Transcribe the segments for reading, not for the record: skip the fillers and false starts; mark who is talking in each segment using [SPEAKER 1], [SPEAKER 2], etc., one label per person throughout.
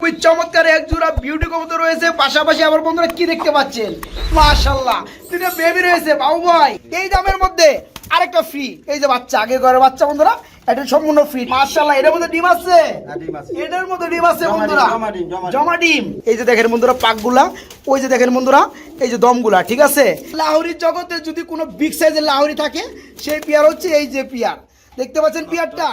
[SPEAKER 1] খুবই চমৎকার এক জোড়া বিউটি কবুতর রয়েছে, পাশাপাশি আবার বন্ধুরা কি দেখতে পাচ্ছেন, মাশাআল্লাহ দুটো বেবি রয়েছে বাবু ভাই। এই দামের মধ্যে আরেকটা ফ্রি, এই যে বাচ্চা, আগে ঘরে বাচ্চা বন্ধুরা, এটা সম্পূর্ণ ফ্রি। মাশাআল্লাহ এটার মধ্যে ডিম আছে, এটার মধ্যে ডিম আছে বন্ধুরা, জমা ডিম। এই যে দেখেন বন্ধুরা পাকগুলা, ওই যে দেখেন বন্ধুরা এই যে দমগুলা, ঠিক আছে। লাহোরির জগতে যদি কোনো বিগ সাইজের লাহোরি থাকে সেই পেয়ার হচ্ছে এই যে পেয়ার, দেখতে পাচ্ছেন পেয়ারটা।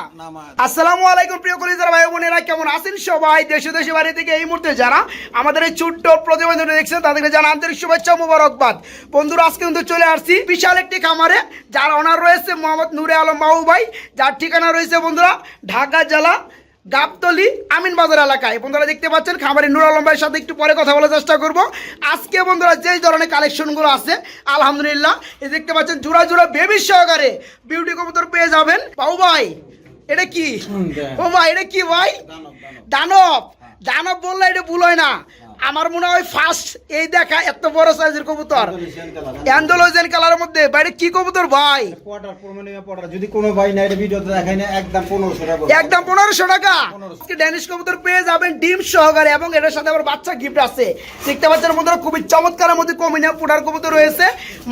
[SPEAKER 1] আসসালামু আলাইকুম প্রিয় কলিজার ভাই বোনেরা, কেমন আছেন সবাই? দেশে দেশে বাড়ি থেকে এই মুহূর্তে যারা আমাদের এই ছোট্ট প্রতিবেদন দেখছেন তাদেরকে জানা আন্তরিক শুভেচ্ছা মোবারকবাদ। বন্ধুরা আজকে কিন্তু চলে আসছি বিশাল একটি খামারে, যার অনার রয়েছে মোহাম্মদ নূরে আলম বাবু ভাই, যার ঠিকানা রয়েছে বন্ধুরা ঢাকা জেলা গাবতলী আমিন বাজার এলাকায়। বন্ধুরা দেখতে পাচ্ছেন খামারি নূর আলম ভাইয়ের সাথে একটু পরে কথা বলার চেষ্টা করব। আজকে বন্ধুরা যেই ধরনের কালেকশনগুলো আছে আলহামদুলিল্লাহ, এই দেখতে পাচ্ছেন জোড়া জোড়া বেবি সহকারে বিউটি কবুতর পেয়ে যাবেন। বাবু ভাই এটা কি? ও ভাই এটা কি ভাই? দানব। দানব বললে এটা ভুল হয় না, আমার মনে হয় ফার্স্ট এই দেখা এত বড় সাইজের কবুতর অ্যান্ডালুসিয়ান কালারের মধ্যে। বাইরে কি কবুতর ভাই?
[SPEAKER 2] যদি কোনো ভাই না এটা ভিডিওতে দেখায় না, একদম 1500 টাকা,
[SPEAKER 1] একদম 1500 টাকা ড্যানিশ কবুতর পেয়ে যাবেন ডিম সহকারে, এবং এটার সাথে আবার বাচ্চা গিফট আছে। দেখতে পাচ্ছেন বন্ধুরা খুবই চমৎকারের মধ্যে কমিনা পুডার কবুতর রয়েছে,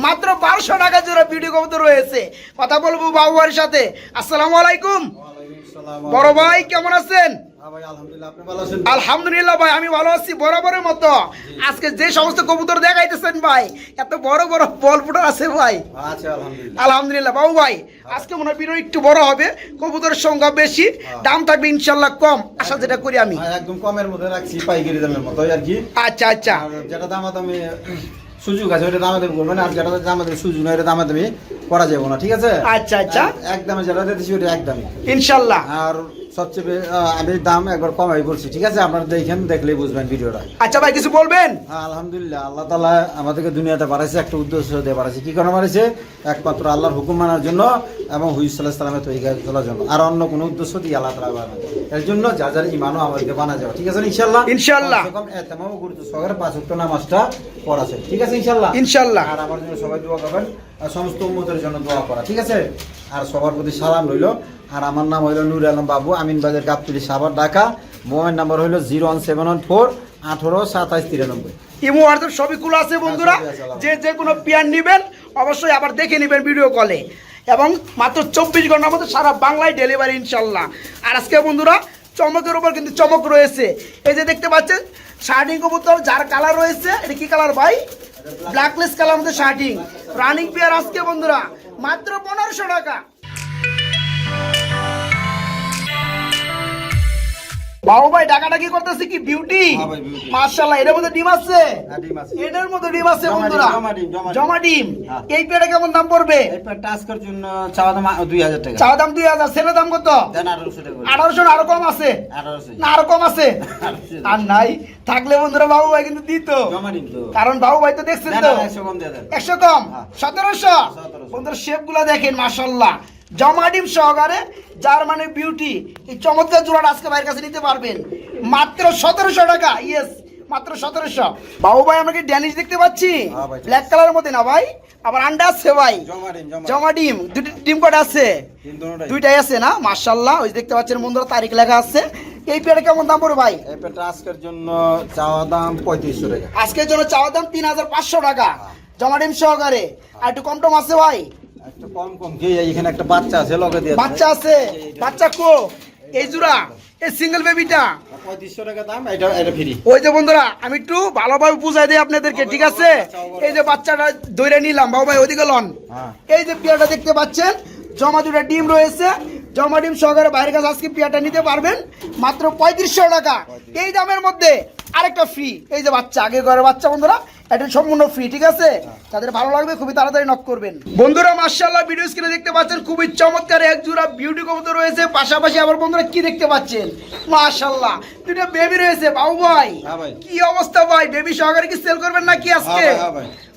[SPEAKER 1] মাত্র 1200 টাকা জোড়া বিউটি কবুতর রয়েছে। কথা বলবো বাবু ভাইয়ের সাথে। আসসালামু আলাইকুম বড় ভাই, কেমন আছেন? আলহামদুলিল্লাহ ভাই আমি ভালো আছি বরাবরের মতো। আজকে যে সমস্ত কবুতর দেখাইতেছেন ভাই, এত বড় বড় বল ফুটার আছে ভাই। আলহামদুলিল্লাহ বাবু ভাই, আজকে মনে হয় ভিডিও একটু বড় হবে, কবুতরের সংখ্যা বেশি, দাম থাকবে ইনশাল্লাহ কম, আশা যেটা করি আমি
[SPEAKER 2] একদম কমের মধ্যে রাখছি, পাইকারি দামের মতো আর কি।
[SPEAKER 1] আচ্ছা আচ্ছা,
[SPEAKER 2] যেটা দামাদামি সুযোগ আছে ওটা দামাদামি করবেন, আর যেটা দামাদামি সুযোগ নয় এটা দামাদামি করা যাবে না, ঠিক আছে?
[SPEAKER 1] আচ্ছা আচ্ছা,
[SPEAKER 2] একদমে যেটা দিতেছি ওটা একদমই
[SPEAKER 1] ইনশাল্লাহ।
[SPEAKER 2] আর সবচেয়ে আমি দাম একবার কমাই বলছি, ঠিক আছে? আপনারা দেখেন, দেখলেই বুঝবেন ভিডিওটা।
[SPEAKER 1] আচ্ছা ভাই কিছু বলবেন?
[SPEAKER 2] আলহামদুলিল্লাহ আল্লাহ তাআলা আমাদেরকে দুনিয়াতে বাড়াইছে, একটা উদ্দেশ্য দিয়ে বাড়াইছে। কি কারণে বাড়াইছে? একমাত্র আল্লাহর হুকুম মানার জন্য এবং হুজুর সাল্লাল্লাহু আলাইহি ওয়াসাল্লামের তরিকা চলার জন্য, আর অন্য কোনো উদ্দেশ্য দিয়ে আল্লাহ তাআলা বানায় এর জন্য যার যার ঈমানও আমাদেরকে বানা যাবে, ঠিক আছে ইনশাআল্লাহ?
[SPEAKER 1] ইনশাআল্লাহ
[SPEAKER 2] কম এতমাম গুরুত্ব সহকারে 5 ওয়াক্ত নামাজটা পড়া আছে, ঠিক আছে ইনশাআল্লাহ?
[SPEAKER 1] ইনশাআল্লাহ।
[SPEAKER 2] আর আমার জন্য সবাই দোয়া করবেন, আর সমস্ত উম্মতের জন্য দোয়া করা, ঠিক আছে? আর সবার প্রতি সালাম রইল। আর আমার নাম হইল নূর আলম বাবু, আমিন বাজার গাবতলী সাভার ঢাকা। মোবাইল নাম্বার হইল 01714 18 27 93।
[SPEAKER 1] ইমো হোয়াটসঅ্যাপ সবই খোলা আছে বন্ধুরা, যে কোনো পেয়ার নেবেন অবশ্যই আবার দেখে নেবেন ভিডিও কলে, এবং মাত্র 24 ঘন্টার মধ্যে সারা বাংলায় ডেলিভারি ইনশাল্লাহ। আর আজকে বন্ধুরা চমকের উপর কিন্তু চমক রয়েছে। এই যে দেখতে পাচ্ছেন শার্টিং কবুতর, যার কালার রয়েছে, এটা কি কালার ভাই? ব্ল্যাকলেস কালার মধ্যে শার্টিং রানিং পেয়ার আজকে বন্ধুরা মাত্র 1500 টাকা। বাবু ভাই টাকাটা কি করতেছে কি বিউটি? মাশাআল্লাহ এটার মধ্যে ডিম আছে, এটার মধ্যে ডিম আছে বন্ধুরা, জমা ডিম। এই পেয়ারটা কেমন দাম পড়বে?
[SPEAKER 2] এই পেয়ারটা আজকের জন্য চাওয়া দাম 2000 টাকা।
[SPEAKER 1] চাওয়া দাম 2000, সেল দাম কত?
[SPEAKER 2] 1800 টাকা।
[SPEAKER 1] 1800 আরো কম আছে? 1800 না আরো কম আছে? আর নাই থাকলে বন্ধুরা বাবু ভাই কিন্তু দিত,
[SPEAKER 2] জমা ডিম তো,
[SPEAKER 1] কারণ বাবু ভাই তো দেখছেন তো
[SPEAKER 2] 100 কম দিয়ে দেন।
[SPEAKER 1] 100 কম 1700। বন্ধুরা শেপগুলো দেখেন মাশাআল্লাহ, জমা ডিম সহকারে জার্মানি বিউটি। এই চমৎকার জোড়াটা আজকে ভাইয়ের কাছে নিতে পারবেন মাত্র 1700 টাকা। ইয়েস মাত্র 1700। বাবু ভাই আমরা কি ড্যানিশ দেখতে পাচ্ছি ব্ল্যাক কালারের মধ্যে না ভাই? আবার আন্ডা আছে ভাই, জমা ডিম। দুটি ডিম কটা আছে? দুইটাই আছে না? মাশাআল্লাহ। ওই দেখতে পাচ্ছেন বন্ধুরা তারিখ লেখা আছে। এই পেয়ারে কেমন দাম পড়বে ভাই?
[SPEAKER 2] এই পেয়ারটা আজকের জন্য চাওয়া দাম 3500 টাকা।
[SPEAKER 1] আজকের জন্য চাওয়া দাম 3500 টাকা জমা ডিম সহকারে। আর একটু কম টম আছে ভাই?
[SPEAKER 2] একটা কম কি, এখানে একটা বাচ্চা আছে লগে দিয়ে।
[SPEAKER 1] বাচ্চা আছে? বাচ্চা কো? এই জোড়া এই সিঙ্গেল বেবিটা
[SPEAKER 2] 3500 টাকা দাম, এটা ফ্রি।
[SPEAKER 1] ওই যে বন্ধুরা আমি একটু ভালোভাবে বুঝাই দিই আপনাদেরকে, ঠিক আছে? এই যে বাচ্চাটা ধরে নিলাম বাবু ভাই, ওদিকে লন। এই যে পেয়ারটা দেখতে পাচ্ছেন, জমা দুটা ডিম রয়েছে, জমা ডিম সহকারে বাইরের কাছে আজকে পেয়ারটা নিতে পারবেন মাত্র 3500 টাকা। এই দামের মধ্যে আরেকটা ফ্রি, এই যে বাচ্চা, আগে ঘরে বাচ্চা বন্ধুরা, এটা সম্পূর্ণ ফ্রি, ঠিক আছে? তাদের ভালো লাগবে খুবই তাড়াতাড়ি নক করবেন বন্ধুরা। মাশাআল্লাহ ভিডিও স্ক্রিনে দেখতে পাচ্ছেন খুবই চমৎকার এক জোড়া বিউটি কবুতর রয়েছে, পাশাপাশি আবার বন্ধুরা কি দেখতে পাচ্ছেন, মাশাআল্লাহ দুটো বেবি রয়েছে। বাবু ভাই কি অবস্থা ভাই, বেবি সহকারে কি সেল করবেন নাকি আজকে?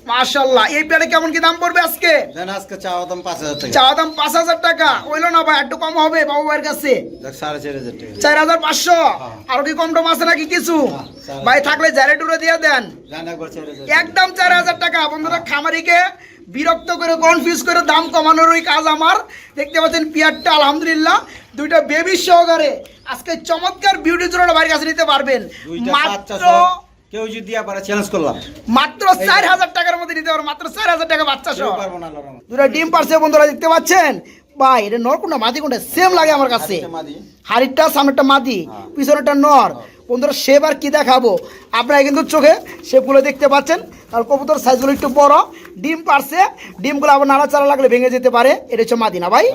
[SPEAKER 1] মাশাআল্লাহ। এই পেয়ারে কেমন কি দাম পড়বে আজকে?
[SPEAKER 2] দেন আজকে চাওয়া দাম 5000 টাকা।
[SPEAKER 1] চাওয়া দাম 5000 টাকা। হইলো না ভাই, একটু কম হবে বাবু ভাইয়ের কাছে?
[SPEAKER 2] দেখ 4500 টাকা।
[SPEAKER 1] 4500। আর কি কম টম আছে নাকি কিছু? ভাই থাকলে জারে টুরে দিয়ে দেন।
[SPEAKER 2] জান একবার 4000।
[SPEAKER 1] একদম 4000 টাকা। বন্ধুরা খামারিকে বিরক্ত করে কনফিউজ করে দাম কমানোর ওই কাজ আমার। দেখতে পাচ্ছেন পেয়ারটা আলহামদুলিল্লাহ দুইটা বেবি সহকারে আজকে চমৎকার বিউটি জোড়া ভাইয়ের কাছে নিতে পারবেন মাত্র
[SPEAKER 2] কেউ যদি দিয়া পারে চ্যালেঞ্জ করলাম,
[SPEAKER 1] মাত্র 4000 টাকার মধ্যে নিতে পারো। মাত্র 4000 টাকা বাচ্চা সহ।
[SPEAKER 2] পারবো না আল্লাহর রহমতে।
[SPEAKER 1] দুটো ডিম পারছে বন্ধুরা দেখতে পাচ্ছেন। ভাই এটা নর কোনটা মাদি কোনটা সেম লাগে আমার কাছে। হাড়িটা সামনেটা মাদি, পিছনেটা নর। বন্ধুরা শেপ আর কি দেখাবো, আপনারা কিন্তু চোখে শেপগুলো দেখতে পাচ্ছেন। আর কবুতর সাইজগুলো একটু বড়, ডিম পারছে। ডিমগুলো আবার নাড়াচাড়া লাগলে ভেঙে যেতে পারে। এটা হচ্ছে মাদি না ভাই?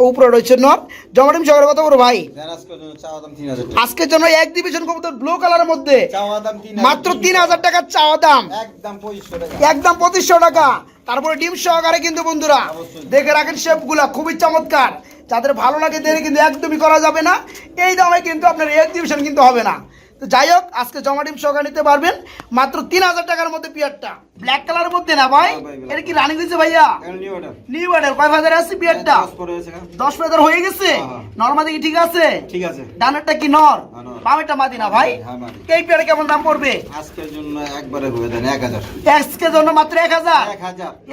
[SPEAKER 1] উপরে রয়েছে নর। জমা ডিম সহকারে কত বড় ভাই? আজকের জন্য এক ডিভিশন কবুতর ব্লু কালারের মধ্যে মাত্র 3000 টাকা চাওয়া দাম। একদম 2500 টাকা। তারপরে ডিম সহকারে কিন্তু বন্ধুরা দেখে রাখেন শেপগুলা খুবই চমৎকার। যাদের ভালো লাগে দেরি কিন্তু একদমই করা যাবে না। এই দামে কিন্তু আপনার এক্সিবিশন কিন্তু হবে না। তো যাই হোক আজকে জমা ডিম সহকারে নিতে পারবেন মাত্র 3000 টাকার মধ্যে পিয়ারটা। ব্ল্যাক কালারের মধ্যে না ভাই? এটা কি রানিং হয়েছে ভাইয়া? New order. কয় ফাদার আছে পিয়ারটা? 10 ফাদার হয়ে গেছে। নরমাদি কি ঠিক আছে? ঠিক আছে। ডানেরটা কি নর? বামেরটা মাদি না ভাই? এই পিয়ারে কেমন দাম পড়বে?
[SPEAKER 2] আজকের জন্য একবারে হয়ে দেন 1000।
[SPEAKER 1] আজকের জন্য মাত্র 1000।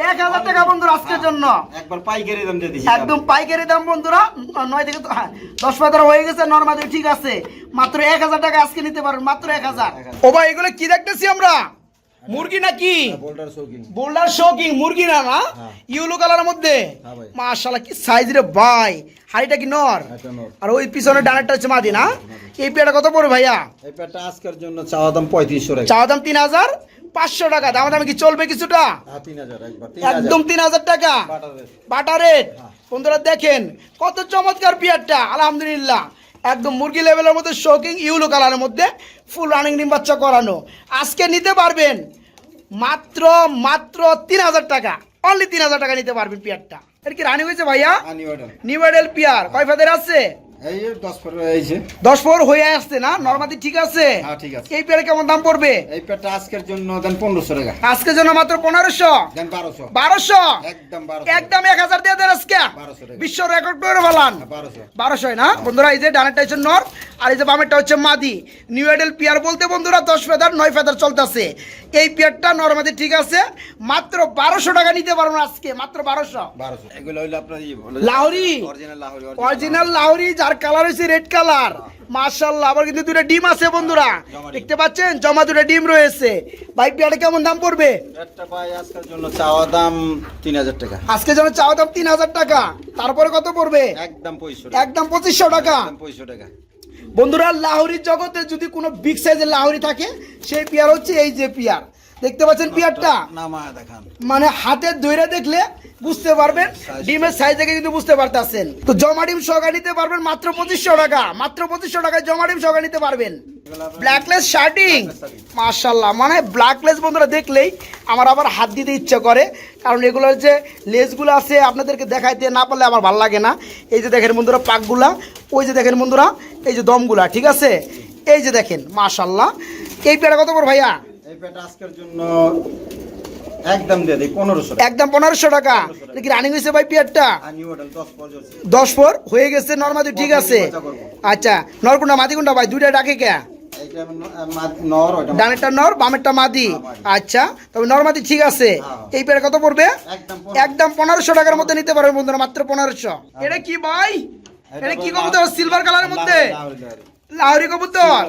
[SPEAKER 1] 1000 টাকা বন্ধুরা আজকের জন্য।
[SPEAKER 2] একবার পাইকারি দাম দিয়ে দিছি।
[SPEAKER 1] একদম পাইকারি দাম বন্ধুরা। 9 থেকে 10 ফাদার হয়ে গেছে। নরমাদি ঠিক আছে। মাত্র 1000 টাকা আজকে নিতে পারবেন। মাত্র 1000। ও ভাই এগুলো কি দেখতেছি আমরা? মুরগি নাকি?
[SPEAKER 2] Boulder shocking.
[SPEAKER 1] বোল্ডার শৌকিং মুরগি না? না ইয়েলো কালারের মধ্যে। মাশাআল্লাহ কি সাইজ রে ভাই। হাড়িটা কি নর? আর ওই পিছনে ডানারটা হচ্ছে মাদি না? এই পেয়ারটা কত পড়বে ভাইয়া?
[SPEAKER 2] এই পেয়ারটা আজকের জন্য চাওয়া দাম 3500 টাকা।
[SPEAKER 1] চাওয়া দাম 3500 টাকা। দাম দাম কি চলবে কিছুটা?
[SPEAKER 2] 3000 একবার।
[SPEAKER 1] একদম 3000 টাকা। Butter rate. বন্ধুরা দেখেন কত চমৎকার পেয়ারটা আলহামদুলিল্লাহ। একদম মুরগি লেভেলের মধ্যে শৌকিং ইউলো কালারের মধ্যে ফুল রানিং ডিম বাচ্চা করানো। আজকে নিতে পারবেন মাত্র 3000 টাকা। অনলি 3000 টাকা নিতে পারবেন পেয়ারটা। এর কি রানিং হয়েছে ভাইয়া? New model pair. কয় ফাদার আছে?
[SPEAKER 2] এই 10 পর হয়েছে।
[SPEAKER 1] 10 পর হয়ে আসছে না? নরমাদি ঠিক আছে?
[SPEAKER 2] হ্যাঁ ঠিক আছে।
[SPEAKER 1] এই পেয়ারে কেমন দাম পড়বে?
[SPEAKER 2] এই পেয়ারটা আজকের জন্য দেন 1500 টাকা।
[SPEAKER 1] আজকের জন্য মাত্র 1500।
[SPEAKER 2] দেন 1200।
[SPEAKER 1] 1200।
[SPEAKER 2] একদম 1200।
[SPEAKER 1] একদম 1000 দিয়ে দেন আজকে।
[SPEAKER 2] 1200 টাকা।
[SPEAKER 1] বিশ্ব রেকর্ড করে ফেলান। 1200 না বন্ধুরা? এই যে ডানেরটা হচ্ছে নর আর এই যে বামেরটা হচ্ছে মাদি। নিউ মডেল পেয়ার বলতে বন্ধুরা 10 ফেদার 9 ফেদার চলতেছে। এই পেয়ারটা নরমাদি ঠিক আছে। মাত্র 1200 টাকা নিতে পারবেন আজকে। মাত্র 1200।
[SPEAKER 2] এগুলো হইলো আপনার
[SPEAKER 1] লাহোরি। অরিজিনাল লাহোরি যার কালার হচ্ছে রেড কালার। মাশাআল্লাহ। আবার কিন্তু দুটো ডিম আছে বন্ধুরা দেখতে পাচ্ছেন। জমা দুটো ডিম রয়েছে। ভাই পেয়ারটা কেমন দাম পড়বে?
[SPEAKER 2] একটা ভাই আজকের জন্য চাওয়া দাম 3000 টাকা।
[SPEAKER 1] আজকের জন্য চাওয়া দাম 3000 টাকা। তারপরে কত পড়বে?
[SPEAKER 2] একদম 2500।
[SPEAKER 1] একদম 2500 টাকা।
[SPEAKER 2] 2500 টাকা।
[SPEAKER 1] বন্ধুরা লাহোরির জগতে যদি কোনো বিগ সাইজের লাহোরি থাকে সেই পেয়ার হচ্ছে এই যে পেয়ার দেখতে পাচ্ছেন। পেয়ারটা মানে হাতের দইরা দেখলে বুঝতে পারবেন। ডিমের সাইজ দেখে কিন্তু বুঝতে পারতেছেন। তো জমা ডিম সহকারে নিতে পারবেন মাত্র 2500 টাকা। মাত্র 2500 টাকায় জমা ডিম সহকারে নিতে পারবেন। ব্ল্যাকলেস শার্টিং মাশাআল্লাহ। মানে ব্ল্যাকলেস বন্ধুরা দেখলেই আমার আবার হাত দিতে ইচ্ছা করে, কারণ এগুলোর যে লেজগুলো আছে আপনাদেরকে দেখাইতে না পারলে আমার ভালো লাগে না। এই যে দেখেন বন্ধুরা পাকগুলা, ওই যে দেখেন বন্ধুরা এই যে দমগুলা, ঠিক আছে? এই যে দেখেন মাশাআল্লাহ। এই পেয়ারটা কত করে ভাইয়া?
[SPEAKER 2] এই পেয়ারটা আজকের জন্য একদম দিয়ে দেই 1500 টাকা।
[SPEAKER 1] একদম 1500 টাকা। এটা কি রানিং হয়েছে ভাই পেয়ারটা?
[SPEAKER 2] নিউ মডেল 10 পর জ্বলছে।
[SPEAKER 1] 10 পর হয়ে গেছে। নরমাদি ঠিক আছে। আচ্ছা নরকুন্ডা মাদি কোনটা ভাই? দুইটা ডাকে কে?
[SPEAKER 2] এইটা নর, ওটা
[SPEAKER 1] ডানেরটা নর বামেরটা মাদি। আচ্ছা তবে নরমাদি ঠিক আছে। এই পেয়ার কত পড়বে? একদম 1500 টাকার মধ্যে নিতে পারবেন বন্ধুরা। মাত্র 1500। এটা কি ভাই? এটা কি কবুতর সিলভার কালারের মধ্যে? লাহোরি কবুতর।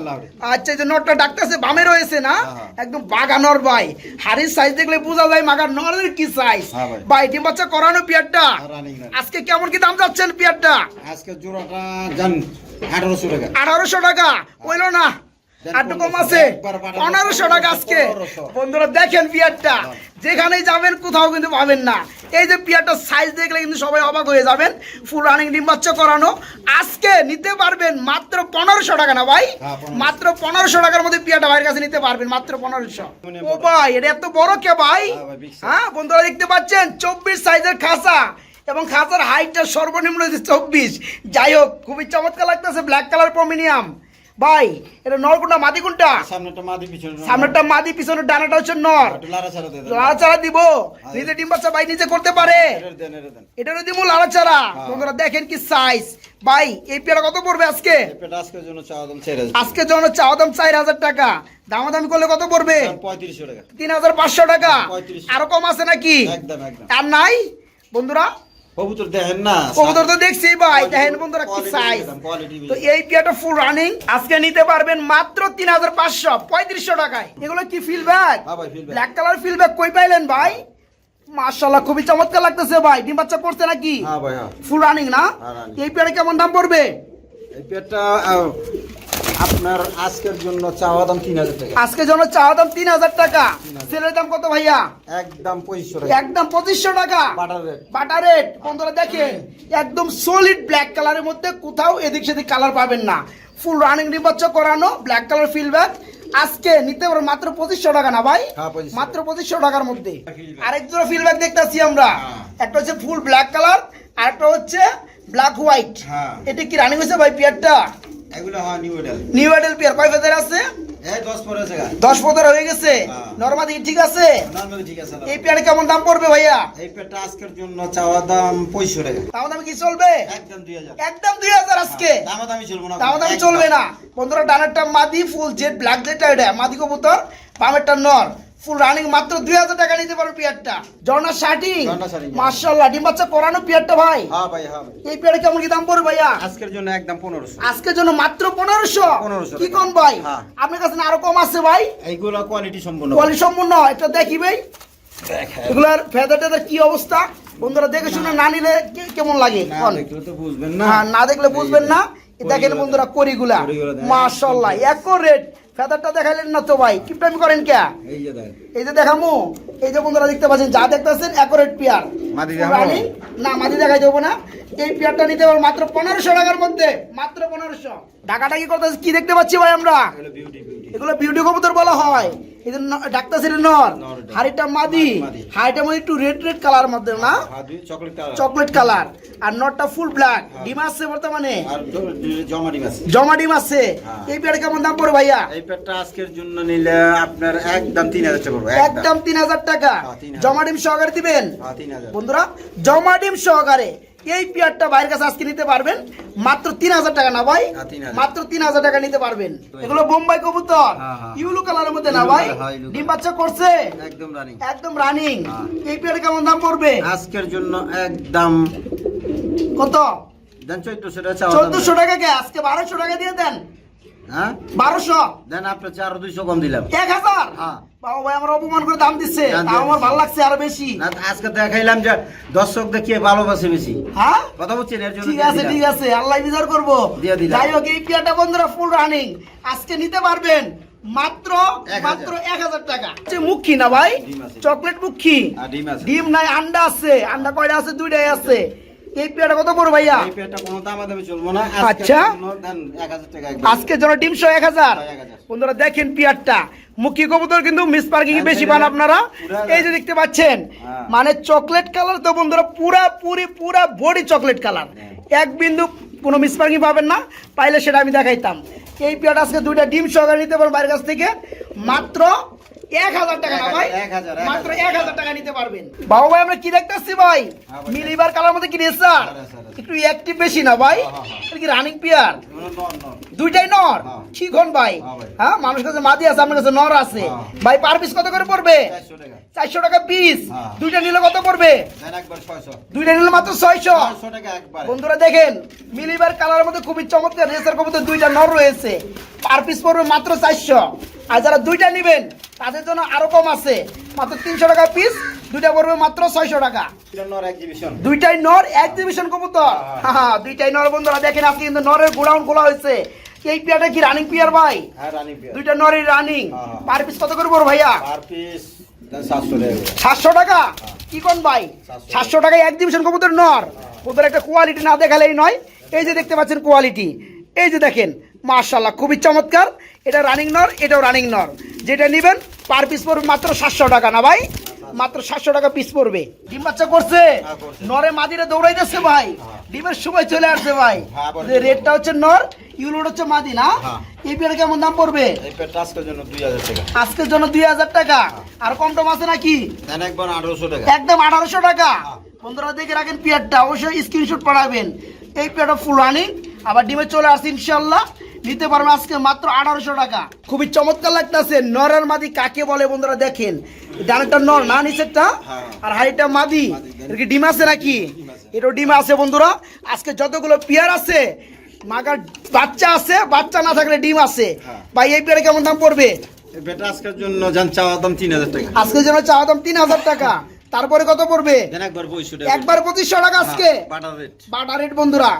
[SPEAKER 1] আচ্ছা এই যে নরটা ডাকতেছে বামে রয়েছে না? একদম বাঘা নর ভাই। হাড়ির সাইজ দেখলে বোঝা যায় মাগার নরের কি সাইজ। ভাই ডিম বাচ্চা করানো পিয়ারটা আজকে কেমন কি দাম যাচ্ছেন পিয়ারটা?
[SPEAKER 2] আজকে জোড়াটা জান 1800 টাকা।
[SPEAKER 1] 1800 টাকা হইলো না? একটু কম আছে 1500 টাকা আজকে। বন্ধুরা দেখেন পিয়ারটা যেখানেই যাবেন কোথাও কিন্তু পাবেন না। এই যে পিয়ারটা সাইজ দেখলে কিন্তু সবাই অবাক হয়ে যাবেন। ফুল রানিং ডিম বাচ্চা করানো আজকে নিতে পারবেন মাত্র 1500 টাকা না ভাই? মাত্র 1500 টাকার মধ্যে পিয়ারটা ভাইয়ের কাছে নিতে পারবেন মাত্র 1500। ও ভাই এটা এত বড় কে ভাই? হ্যাঁ বন্ধুরা দেখতে পাচ্ছেন 24 সাইজের খাঁচা এবং খাঁচার হাইটটা সর্বনিম্ন 24। যাই হোক খুবই চমৎকার লাগতেছে। ব্ল্যাক কালার প্রমিনিয়াম ভাই এটা নর কোনটা মাদি কোনটা?
[SPEAKER 2] সামনেটা মাদি, পিছনে
[SPEAKER 1] সামনেরটা মাদি, পিছনের ডানাটা হচ্ছে নর।
[SPEAKER 2] একটু লাড়াচাড়া দে।
[SPEAKER 1] লাড়াচাড়া দিব, নিজে ডিম বাচ্চা ভাই নিজে করতে পারে।
[SPEAKER 2] দেন।
[SPEAKER 1] এটারও দিব লাড়াচাড়া। বন্ধুরা দেখেন কি সাইজ। ভাই এই পেয়ারা কত পড়বে আজকে?
[SPEAKER 2] এটা আজকের জন্য চাওয়া দাম 4000।
[SPEAKER 1] আজকের জন্য চাওয়া দাম 4000 টাকা। দামাদামি করলে কত পড়বে?
[SPEAKER 2] 3500 টাকা।
[SPEAKER 1] 3500 টাকা।
[SPEAKER 2] 3500
[SPEAKER 1] আরো কম আছে নাকি?
[SPEAKER 2] একদম।
[SPEAKER 1] আর নাই বন্ধুরা?
[SPEAKER 2] কবুতর দেখেন না,
[SPEAKER 1] কবুতর তো দেখছি ভাই, দেখেন বন্ধুরা কি সাইজ। তো এই পেয়ারটা ফুল রানিং আজকে নিতে পারবেন মাত্র 3500, 3500 টাকায়। এগুলো কি ফিলব্যাক?
[SPEAKER 2] হ্যাঁ ভাই, ফিলব্যাক।
[SPEAKER 1] ব্ল্যাক কালার ফিলব্যাক কই পাইলেন ভাই? মাশাআল্লাহ খুবই চমৎকার লাগতেছে ভাই। ডিম বাচ্চা করছে নাকি?
[SPEAKER 2] হ্যাঁ ভাই, হ্যাঁ।
[SPEAKER 1] ফুল রানিং না?
[SPEAKER 2] হ্যাঁ, running।
[SPEAKER 1] এই পেয়ারে কেমন দাম পড়বে?
[SPEAKER 2] এই পেয়ারটা আপনার আজকের জন্য চাওয়া দাম 3000 টাকা।
[SPEAKER 1] আজকে জন্য চাওয়া দাম 3000 টাকা। সেলের দাম কত ভাইয়া?
[SPEAKER 2] একদম 2500 টাকা।
[SPEAKER 1] একদম 2500 টাকা।
[SPEAKER 2] Butter rate.
[SPEAKER 1] Butter rate. বন্ধুরা দেখেন একদম সলিড ব্ল্যাক কালারের মধ্যে কোথাও এদিক সেদিক কালার পাবেন না। ফুল রানিং ডিম বাচ্চা করানো ব্ল্যাক কালার ফিলব্যাক আজকে নিতে পারো মাত্র 2500 টাকা না ভাই?
[SPEAKER 2] হ্যাঁ, 2500
[SPEAKER 1] মাত্র 2500 টাকার মধ্যে। আরেক জোড়া ফিলব্যাক দেখতেছি আমরা। একটা হচ্ছে ফুল ব্ল্যাক কালার আর একটা হচ্ছে ব্ল্যাক হোয়াইট।
[SPEAKER 2] হ্যাঁ।
[SPEAKER 1] এটা কি রানিং হয়েছে ভাই পেয়ারটা?
[SPEAKER 2] এগুলো হয় নিউ মডেল।
[SPEAKER 1] নিউ এডেল পেয়ার কয় ফেদার আছে?
[SPEAKER 2] এই 10 পরে আছে গা।
[SPEAKER 1] 10 ফেদার হয়ে গেছে।
[SPEAKER 2] হ্যাঁ।
[SPEAKER 1] নরমালি ঠিক আছে?
[SPEAKER 2] নরমালি ঠিক আছে।
[SPEAKER 1] এই পেয়ারে কেমন দাম পড়বে ভাইয়া?
[SPEAKER 2] এই পেয়ারটা আজকের জন্য চাওয়া দাম 2500 টাকা।
[SPEAKER 1] তাও দামে কি চলবে?
[SPEAKER 2] একদম 2000।
[SPEAKER 1] একদম 2000 আজকে।
[SPEAKER 2] দামাদামি চলবে না।
[SPEAKER 1] তাও দাম চলবে না। বন্ধুরা ডানারটা মাদি, ফুল জেড ব্ল্যাক জেড এটা মাদি কবুতর, বামেরটা নর। ফুল রানিং মাত্র 2000 টাকা নিতে পারো পিয়ারটা। জর্না শার্টিং মাশাআল্লাহ ডিম বাচ্চা করানো পিয়ারটা ভাই।
[SPEAKER 2] হ্যাঁ ভাই, হ্যাঁ ভাই।
[SPEAKER 1] এই পিয়ারে কেমন কি দাম পড়বে ভাইয়া?
[SPEAKER 2] আজকের জন্য একদম 1500।
[SPEAKER 1] আজকের জন্য মাত্র 1500।
[SPEAKER 2] 1500
[SPEAKER 1] কি কোন ভাই?
[SPEAKER 2] হ্যাঁ।
[SPEAKER 1] আপনার কাছে না আরো কম আছে ভাই?
[SPEAKER 2] এইগুলো কোয়ালিটি সম্পূর্ণ।
[SPEAKER 1] কোয়ালিটি সম্পূর্ণ। এটা দেখি ভাই। এগুলার ফেদার টেদার কি অবস্থা? বন্ধুরা দেখে শুনে না নিলে কেমন লাগে?
[SPEAKER 2] না দেখলে তো বুঝবেন না।
[SPEAKER 1] হ্যাঁ, না দেখলে বুঝবেন না। দেখেন বন্ধুরা করিগুলা মাশাআল্লাহ একুরেট। ফেদারটা দেখাইলেন না তো ভাই? কিপটামি করেন কে?
[SPEAKER 2] এই যে দেখ।
[SPEAKER 1] এই যে দেখামু। এই যে বন্ধুরা দেখতে পাচ্ছেন যা দেখতেছেন একুরেট পেয়ার।
[SPEAKER 2] মাদি দেখাবো?
[SPEAKER 1] না মাদি দেখাই দেবো না। এই পেয়ারটা নিতে পারবো মাত্র 1500 টাকার মধ্যে। মাত্র 1500। টাকাটা কি করতেছে কি দেখতে পাচ্ছি ভাই আমরা?
[SPEAKER 2] এগুলো বিউটি।
[SPEAKER 1] এগুলো বিউটি কবুতর বলা হয়। এই যে ডাক্তার সিটের নর, হাড়িটা মাদি, হাড়িটা মধ্যে একটু রেড রেড কালার মধ্যে না?
[SPEAKER 2] Chocolate colour.
[SPEAKER 1] Chocolate colour. আর নটটা ফুল ব্ল্যাক। ডিম আছে বর্তমানে?
[SPEAKER 2] আর জমা ডিম আছে।
[SPEAKER 1] জমা ডিম আছে। এই পেয়ারে কেমন দাম পড়ে ভাইয়া?
[SPEAKER 2] এই পেয়ারটা আজকের জন্য নিলে আপনার একদম 3000 টাকা পড়বে।
[SPEAKER 1] একদম 3000 টাকা।
[SPEAKER 2] 3000
[SPEAKER 1] জমা ডিম সহকারে দিবেন?
[SPEAKER 2] হ্যাঁ 3000।
[SPEAKER 1] বন্ধুরা জমা ডিম সহকারে এই পেয়ারটা বাইরের কাছে আজকে নিতে পারবেন মাত্র 3000 টাকা না ভাই?
[SPEAKER 2] 3000।
[SPEAKER 1] মাত্র 3000 টাকা নিতে পারবেন। এগুলো বোম্বাই কবুতর ইউলো কালারের মধ্যে না ভাই? ডিম বাচ্চা করছে
[SPEAKER 2] একদম রানিং।
[SPEAKER 1] একদম রানিং। এই পেয়ারে কেমন দাম পড়বে?
[SPEAKER 2] আজকের জন্য একদম
[SPEAKER 1] কত?
[SPEAKER 2] দেন 1400 টাকা চাওয়া।
[SPEAKER 1] 1400 টাকা কে? আজকে 1200 টাকা দিয়ে দেন।
[SPEAKER 2] হ্যাঁ 1200
[SPEAKER 1] দেন।
[SPEAKER 2] আপনি 200 কম দিলাম।
[SPEAKER 1] 1000।
[SPEAKER 2] হ্যাঁ
[SPEAKER 1] বাবা ভাই আমার অপমান করে দাম দিচ্ছে। তাও আমার ভালো লাগছে আরো বেশি।
[SPEAKER 2] না আজকে দেখাইলাম যে দর্শক দেখিয়ে ভালোবাসে বেশি।
[SPEAKER 1] হ্যাঁ
[SPEAKER 2] কথা বুঝছেন এর জন্য।
[SPEAKER 1] ঠিক আছে ঠিক আছে আল্লাহ বিচার করবো। যাই হোক এই পেয়ারটা বন্ধুরা ফুল রানিং আজকে নিতে পারবেন মাত্র 1000 টাকা। মুখী না ভাই? চকলেট মুখী। ডিম নাই আন্ডা আছে। আন্ডা কয়টা আছে? 2টাই আছে। এই পেয়ারটা কত পড়বে ভাইয়া?
[SPEAKER 2] এই পেয়ারটা কোনো দামাদামি চলবে না।
[SPEAKER 1] আচ্ছা
[SPEAKER 2] দেন 1000 টাকা।
[SPEAKER 1] আজকে জন্য ডিম 1000। বন্ধুরা দেখেন পেয়ারটা মুখী কবুতর কিন্তু মিস পার্কিং বেশি পান আপনারা। এই যে দেখতে পাচ্ছেন মানে চকলেট কালার তো বন্ধুরা পুরা বডি চকলেট কালার। এক বিন্দু কোনো মিস পার্কিং পাবেন না। পাইলে সেটা আমি দেখাইতাম। এই পেয়ারটা আজকে 2টা ডিম সহকারে নিতে পারবেন বাইরের কাছ থেকে মাত্র 1000 টাকা না ভাই? মাত্র 1000 টাকা নিতে পারবেন। বাবু ভাই আমরা কি দেখতেছি ভাই? মিলিবার কালার মধ্যে কি রেসার একটু অ্যাক্টিভ বেশি না ভাই? এটা কি রানিং পেয়ার? দুইটাই নর। কি কোন ভাই? হ্যাঁ মানুষ কাছে মাদি আছে, আপনার কাছে নর আছে। ভাই পার পিস কত করে পড়বে? 400 টাকা পিস। দুইটা নিলে কত পড়বে? দুইটা নিলে মাত্র 600
[SPEAKER 2] টাকা একবার।
[SPEAKER 1] বন্ধুরা দেখেন মিলিবার কালারের মধ্যে খুবই চমৎকার রেসার কবুতর দুইটা নর রয়েছে। পার পিস পড়বে মাত্র 400। আর যারা দুইটা নেবেন তাদের জন্য আরো কম আছে, মাত্র 300 টাকা পিস। দুইটা পড়বে মাত্র 600 টাকা। দুইটাই নর এক্সিবিশন কবুতর। হ্যাঁ দুইটাই নর। বন্ধুরা দেখেন আজকে কিন্তু নরের গোডাউন খোলা হয়েছে। এই পেয়ারটা কি রানিং পেয়ার ভাই?
[SPEAKER 2] হ্যাঁ রানিং পেয়ার।
[SPEAKER 1] দুইটা নরই রানিং। পার পিস কত করে পড়বে ভাইয়া?
[SPEAKER 2] পার পিস 700 টাকা।
[SPEAKER 1] 700 টাকা? কি কোন ভাই? 700 টাকায় এক্সিবিশন কবুতর নর। ওদের একটা কোয়ালিটি না দেখালেই নয়। এই যে দেখতে পাচ্ছেন কোয়ালিটি। এই যে দেখেন মাশাআল্লাহ খুবই চমৎকার। এটা রানিং নর, এটাও রানিং নর। যেটা নেবেন পার পিস পড়বে মাত্র 700 টাকা না ভাই? মাত্র 700 টাকা পিস পড়বে। ডিম বাচ্চা করছে নরে মাদিরে দৌড়াইতেছে ভাই। ডিমের সময় চলে আসছে ভাই।
[SPEAKER 2] হ্যাঁ,
[SPEAKER 1] যে রেডটা হচ্ছে নর, ইউলোড হচ্ছে মাদি না?
[SPEAKER 2] হ্যাঁ।
[SPEAKER 1] এই পেয়ার কেমন দাম পড়বে?
[SPEAKER 2] এই পেটটা আজকের জন্য 2000 টাকা।
[SPEAKER 1] আজকের জন্য 2000 টাকা। আর কম টম আছে নাকি?
[SPEAKER 2] দেন একবার 1800 টাকা।
[SPEAKER 1] একদম 1800 টাকা।
[SPEAKER 2] হ্যাঁ।
[SPEAKER 1] বন্ধুরা দেখে রাখেন পেয়ারটা, অবশ্যই স্ক্রিনশট পাঠাবেন। এই পেয়ারটা ফুল রানিং, আবার ডিমে চলে আসছে ইনশাল্লাহ। নিতে পারবেন আজকে মাত্র 1800 টাকা। খুবই চমৎকার লাগতেছে। নর আর মাদি কাকে বলে বন্ধুরা দেখেন, ডানেরটা নর না, নিচেরটা
[SPEAKER 2] হ্যাঁ।
[SPEAKER 1] আর হাইটা মাদি। এর কি ডিম আছে নাকি? এটাও ডিম আছে বন্ধুরা। আজকে যতগুলো পেয়ার আছে, মাগার বাচ্চা আছে, বাচ্চা না থাকলে ডিম আছে।
[SPEAKER 2] হ্যাঁ।
[SPEAKER 1] ভাই এই পেয়ারে কেমন দাম পড়বে?
[SPEAKER 2] এই পেটটা আজকের জন্য জান চাওয়া দাম 3000 টাকা।
[SPEAKER 1] আজকের জন্য চাওয়া দাম 3000 টাকা। তারপরে কত পড়বে?
[SPEAKER 2] দেন একবার 2500 টাকা।
[SPEAKER 1] একবার 2500 টাকা আজকে।
[SPEAKER 2] Butter rate.
[SPEAKER 1] বাটার রেট বন্ধুরা,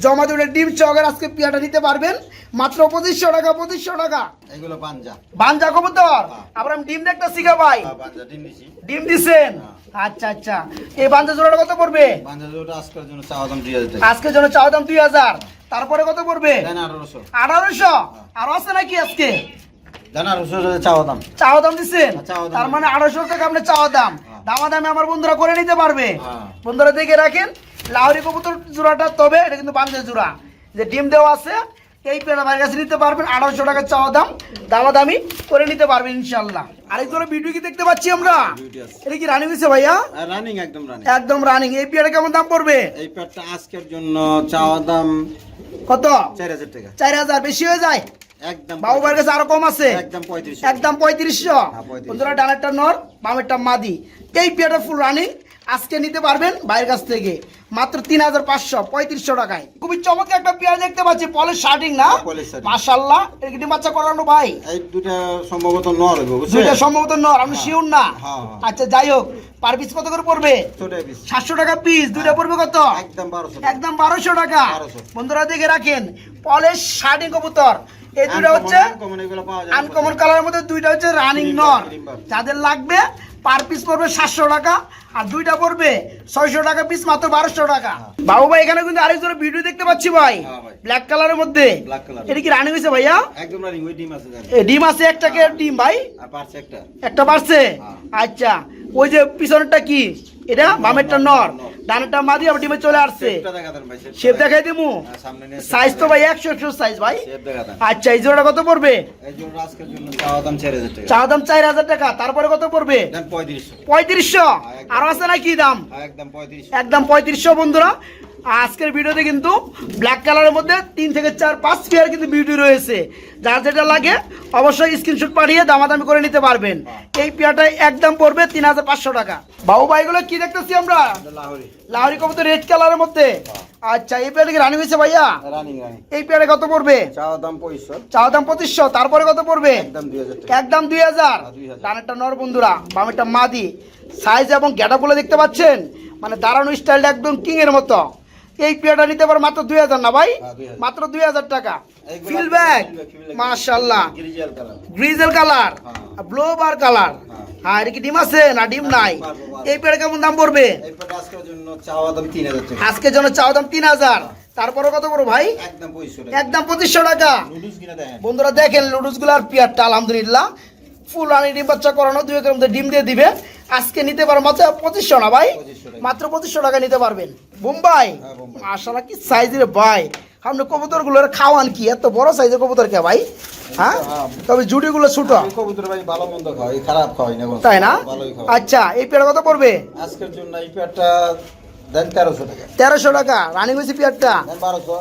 [SPEAKER 1] জমা দুটো ডিম চকের আজকে পেয়ারটা নিতে পারবেন মাত্র 2500 টাকা। 2500 টাকা।
[SPEAKER 2] এগুলো পাঞ্জা।
[SPEAKER 1] বাঞ্জা কবুতর।
[SPEAKER 2] হ্যাঁ।
[SPEAKER 1] আবার আমি ডিম দেখতে শিখা ভাই।
[SPEAKER 2] পাঞ্জা ডিম দিছি।
[SPEAKER 1] ডিম দিছেন? আচ্ছা আচ্ছা। এই বাঞ্জা জোড়াটা কত পড়বে?
[SPEAKER 2] পাঞ্জা জোড়া আজকের জন্য চাওয়া দাম 2000 টাকা।
[SPEAKER 1] আজকের জন্য চাওয়া দাম 2000। তারপরে কত পড়বে?
[SPEAKER 2] দেন 1800।
[SPEAKER 1] 1800। আর আছে নাকি আজকে?
[SPEAKER 2] দেন 1800 চাওয়া দাম।
[SPEAKER 1] চাওয়া দাম দিচ্ছেন?
[SPEAKER 2] চাওয়া দাম।
[SPEAKER 1] তার মানে 1800 টাকা আপনার চাওয়া দাম। দামাদামি আমার বন্ধুরা করে নিতে পারবে।
[SPEAKER 2] হ্যাঁ।
[SPEAKER 1] বন্ধুরা দেখে রাখেন লাহোরি কবুতর জোড়াটা, তবে এটা কিন্তু বাঞ্জা জোড়া, যে ডিম দেওয়া আছে। এই পেয়ারা ভাইয়ের কাছে নিতে পারবেন 1800 টাকা চাওয়া দাম। দামাদামি করে নিতে পারবেন ইনশাল্লাহ। আরেক জোড়া ভিডিও কি দেখতে পাচ্ছি আমরা?
[SPEAKER 2] বিউটি আছে।
[SPEAKER 1] এটা কি রানিং হয়েছে ভাইয়া?
[SPEAKER 2] রানিং একদম রানিং।
[SPEAKER 1] একদম রানিং। এই পেয়ারা কেমন দাম পড়বে?
[SPEAKER 2] এই পেটটা আজকের জন্য চাওয়া দাম
[SPEAKER 1] কত?
[SPEAKER 2] 4000 টাকা।
[SPEAKER 1] 4000 বেশি হয়ে যায়?
[SPEAKER 2] একদম
[SPEAKER 1] বাবু ভাইয়ের কাছে আরো কম আছে।
[SPEAKER 2] একদম 3500।
[SPEAKER 1] একদম 3500।
[SPEAKER 2] 3500।
[SPEAKER 1] বন্ধুরা ডানেরটা নর, বামেরটা মাদি। এই পেয়ারটা ফুল রানিং আজকে নিতে পারবেন ভাইয়ের কাছ থেকে মাত্র 3500, 3500 টাকায়। খুবই চমৎকার একটা পেয়ার দেখতে পাচ্ছি, পলের শার্টিং না?
[SPEAKER 2] পলের শার্টিং।
[SPEAKER 1] মাশাআল্লাহ। এর কি ডিম বাচ্চা করানো ভাই?
[SPEAKER 2] এই দুটো সম্ভবত নর হবে, বুঝছেন?
[SPEAKER 1] দুইটা সম্ভবত নর, আমি শিওর না।
[SPEAKER 2] হ্যাঁ, হ্যাঁ।
[SPEAKER 1] আচ্ছা যাই হোক, পার পিস কত করে পড়বে?
[SPEAKER 2] ছোট পিস।
[SPEAKER 1] 700 টাকা পিস। দুইটা পড়বে কত?
[SPEAKER 2] একদম 1200।
[SPEAKER 1] একদম 1200 টাকা।
[SPEAKER 2] 1200।
[SPEAKER 1] বন্ধুরা দেখে রাখেন পলের শার্টিং কবুতর। এই দুটো হচ্ছে
[SPEAKER 2] আনকমন, এগুলো পাওয়া যায়
[SPEAKER 1] আনকমন কালারের মধ্যে, দুইটা হচ্ছে রানিং নর।
[SPEAKER 2] ক্রিম।
[SPEAKER 1] যাদের লাগবে পার পিস পড়বে 700 টাকা, আর দুইটা পড়বে 600 টাকা পিস, মাত্র 1200 টাকা। বাবু ভাই এখানে কিন্তু আরেক জোড়া ভিডিও দেখতে পাচ্ছি ভাই,
[SPEAKER 2] হ্যাঁ ভাই।
[SPEAKER 1] ব্ল্যাক কালারের মধ্যে।
[SPEAKER 2] Black colour.
[SPEAKER 1] এটা কি রানিং হয়েছে ভাইয়া?
[SPEAKER 2] একদম রানিং। ওই ডিম আছে দেন।
[SPEAKER 1] ডিম আছে একটাকে ডিম ভাই?
[SPEAKER 2] আর পারছে একটা।
[SPEAKER 1] একটা পারছে?
[SPEAKER 2] হ্যাঁ।
[SPEAKER 1] আচ্ছা। ওই যে পিছনেরটা কি? এটা বামেরটা নর, ডানেরটা মাদি, আবার ডিমে চলে আসছে।
[SPEAKER 2] শেপটা দেখা দেন ভাই।
[SPEAKER 1] শেপ দেখাই দিমু?
[SPEAKER 2] হ্যাঁ, সামনে নিয়ে
[SPEAKER 1] সাইজ তো ভাই 100 সাইজ ভাই।
[SPEAKER 2] শেপ দেখা দেন।
[SPEAKER 1] আচ্ছা। এই জোড়াটা কত পড়বে?
[SPEAKER 2] এই জন্য আজকের জন্য চাওয়া দাম 4000 টাকা।
[SPEAKER 1] চাওয়া দাম 4000 টাকা। তারপরে কত পড়বে?
[SPEAKER 2] দেন 3500।
[SPEAKER 1] 3500। আর আছে না কি দাম?
[SPEAKER 2] একদম 3500।
[SPEAKER 1] একদম 3500 বন্ধুরা। আজকের ভিডিওতে কিন্তু ব্ল্যাক কালারের মধ্যে 3 থেকে 4-5 পেয়ার কিন্তু বিউটি রয়েছে। যার যেটা লাগে অবশ্যই স্ক্রিনশট পাঠিয়ে দামাদামি করে নিতে পারবেন। এই পেয়ারটা একদম পড়বে 3500 টাকা। বাবু ভাইগুলো কি দেখতেছি আমরা?
[SPEAKER 2] লাহোরি।
[SPEAKER 1] লাহোরি কবুতর রেড কালারের মধ্যে। আচ্ছা। এই পেয়ারটা কি রানিং হয়েছে ভাইয়া?
[SPEAKER 2] Running running.
[SPEAKER 1] এই পেয়ারে কত পড়বে?
[SPEAKER 2] চাওয়া দাম 2500।
[SPEAKER 1] চাওয়া দাম 2500। তারপরে কত পড়বে?
[SPEAKER 2] একদম 2000 টাকা।
[SPEAKER 1] একদম 2000।
[SPEAKER 2] 2000।
[SPEAKER 1] ডানেরটা নর বন্ধুরা, বামেরটা মাদি। সাইজ এবং গ্যাটাপগুলো দেখতে পাচ্ছেন, মানে দাঁড়ানো স্টাইলটা একদম কিং এর মতো। এই পেয়ারটা নিতে পারো মাত্র 2000 না ভাই?
[SPEAKER 2] হ্যাঁ, 2000।
[SPEAKER 1] মাত্র 2000 টাকা।
[SPEAKER 2] এইগুলা
[SPEAKER 1] ফিল ব্যাগ
[SPEAKER 2] ফিল
[SPEAKER 1] মাশাআল্লাহ,
[SPEAKER 2] গ্রিজেল কালার।
[SPEAKER 1] গ্রিজেল কালার,
[SPEAKER 2] হ্যাঁ।
[SPEAKER 1] ব্লু বার কালার।
[SPEAKER 2] হ্যাঁ।
[SPEAKER 1] হ্যাঁ। এটা কি ডিম আছে না ডিম নাই?
[SPEAKER 2] পারবো।
[SPEAKER 1] এই পেয়ারে কেমন দাম পড়বে?
[SPEAKER 2] এই পেটটা আজকের জন্য চাওয়া দাম 3000 টাকা।
[SPEAKER 1] আজকের জন্য চাওয়া দাম 3000। তারপরে কত বড় ভাই?
[SPEAKER 2] একদম 2500 টাকা।
[SPEAKER 1] একদম 2500 টাকা।
[SPEAKER 2] নুডলস কিনা দেখেন।
[SPEAKER 1] বন্ধুরা দেখেন লুডুস গুলার পেয়ারটা আলহামদুলিল্লাহ ফুল রানি ডিম বাচ্চা করানো, 2 এর মধ্যে ডিম দিয়ে দিবে। আজকে নিতে পারো মাত্র 2500 না ভাই?
[SPEAKER 2] 2500 টাকা।
[SPEAKER 1] মাত্র 2500 টাকা নিতে পারবেন। বোম্বাই
[SPEAKER 2] হ্যাঁ, বোম্বাই।
[SPEAKER 1] মাশাআল্লাহ কি সাইজের ভাই। আপনি কবুতর গুলোর খাওয়ান কি এত বড় সাইজের কবুতর কে ভাই? হ্যাঁ।
[SPEAKER 2] হ্যাঁ।
[SPEAKER 1] তবে জুটি গুলো ছোট,
[SPEAKER 2] আমি কবুতর ভাই ভালো মন্দ খাওয়াই, খারাপ খাওয়াই না।
[SPEAKER 1] তাই না?
[SPEAKER 2] ভালোই খাওয়াই।
[SPEAKER 1] আচ্ছা। এই পেয়ার কত পড়বে?
[SPEAKER 2] আজকের জন্য এই পেটটা দেন 1300 টাকা।
[SPEAKER 1] 1300 টাকা। রানিং হয়েছে পেয়ারটা?
[SPEAKER 2] দেন 1200।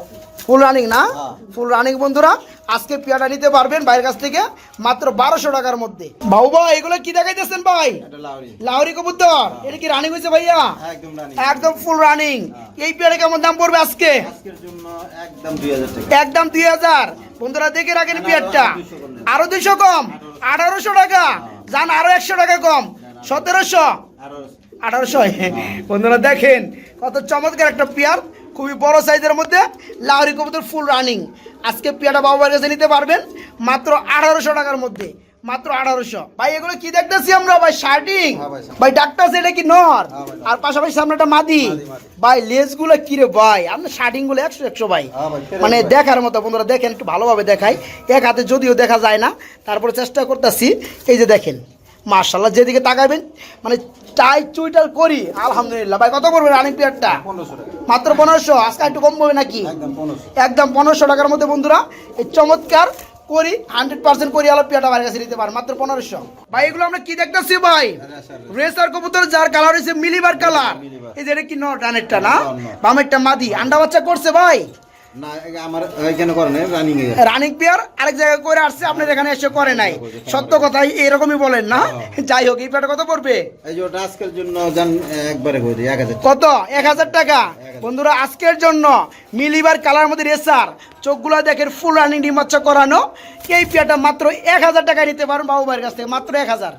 [SPEAKER 1] ফুল রানিং না?
[SPEAKER 2] হ্যাঁ।
[SPEAKER 1] ফুল রানিং বন্ধুরা। আজকে পেয়ারটা নিতে পারবেন ভাইয়ের কাছ থেকে মাত্র 1200 টাকার মধ্যে। বাবু ভাই এগুলো কি দেখাইতেছেন ভাই?
[SPEAKER 2] এটা লাহোরি।
[SPEAKER 1] লাহোরি কবুতর। এটা কি রানিং হয়েছে ভাইয়া?
[SPEAKER 2] একদম রানিং।
[SPEAKER 1] একদম ফুল রানিং। এই পেয়ারে কেমন দাম পড়বে আজকে?
[SPEAKER 2] আজকের জন্য একদম 2000 টাকা।
[SPEAKER 1] একদম 2000। বন্ধুরা দেখে রাখেন পেয়ারটা। আরো 200 কম, 1800 টাকা। যান আরো 100 টাকা কম, 1700,
[SPEAKER 2] আরো
[SPEAKER 1] 1800। বন্ধুরা দেখেন কত চমৎকার একটা পেয়ার, খুবই বড় সাইজের মধ্যে লাহোরি কবুতর ফুল রানিং। আজকে পেয়ারটা বাবু ভাইয়ের কাছে নিতে পারবেন মাত্র 1800 টাকার মধ্যে। মাত্র 1800। ভাই এগুলো কি দেখতেছি আমরা ভাই? শার্টিং
[SPEAKER 2] হ্যাঁ ভাই।
[SPEAKER 1] ভাই। ডাক্তার এটা কি নর?
[SPEAKER 2] হ্যাঁ ভাই।
[SPEAKER 1] আর পাশাপাশি সামনেটা মাদি।
[SPEAKER 2] মাদি।
[SPEAKER 1] ভাই লেজ গুলো কি রে ভাই? আপনার শার্টিং গুলো 100 ভাই।
[SPEAKER 2] হ্যাঁ ভাই,
[SPEAKER 1] মানে
[SPEAKER 2] ভাই।
[SPEAKER 1] দেখার মতো। বন্ধুরা দেখেন একটু ভালোভাবে দেখাই, এক হাতে যদিও দেখা যায় না, তারপরে চেষ্টা করতেছি। এই যে দেখেন মাশাআল্লাহ, যেদিকে তাকাবেন মানে টাইট চুইটাল করি আলহামদুলিল্লাহ। ভাই কত পড়বে রানিং পেয়ারটা?
[SPEAKER 2] 1500 টাকা,
[SPEAKER 1] মাত্র 1500। আজকে একটু কম হবে নাকি?
[SPEAKER 2] একদম 1500।
[SPEAKER 1] একদম 1500 টাকার মধ্যে বন্ধুরা এই চমৎকার করি 100% করি আলো পেয়ারটা বাইরের কাছে নিতে পারেন মাত্র 1500। ভাই এগুলো আমরা কি দেখতেছি ভাই? রেসার কবুতর, যার কালার হইছে মিলিবার কালার। এই যে এটা কি নর ডানেরটা না বামেরটা মাদি? আন্ডা বাচ্চা করছে ভাই?
[SPEAKER 2] না, আমার এখানে করে নাই, রানিং এ
[SPEAKER 1] রানিং পেয়ার আরেক জায়গায় করে আসছে, আপনার এখানে এসে করে নাই। সত্য কথাই এরকমই বলেন না? যাই হোক, এই পেয়ারটা কত পড়বে?
[SPEAKER 2] এই যে ওটা আজকের জন্য জান একবারে করে দিই 1000 টাকা।
[SPEAKER 1] কত? 1000 টাকা। বন্ধুরা আজকের জন্য মিলিবার কালার মধ্যে রেসার, চোখগুলো দেখেন ফুল রানিং ডিম বাচ্চা করানো, এই পেয়ারটা মাত্র 1000 টাকা নিতে পারেন বাবু ভাইয়ের কাছ থেকে, মাত্র 1000।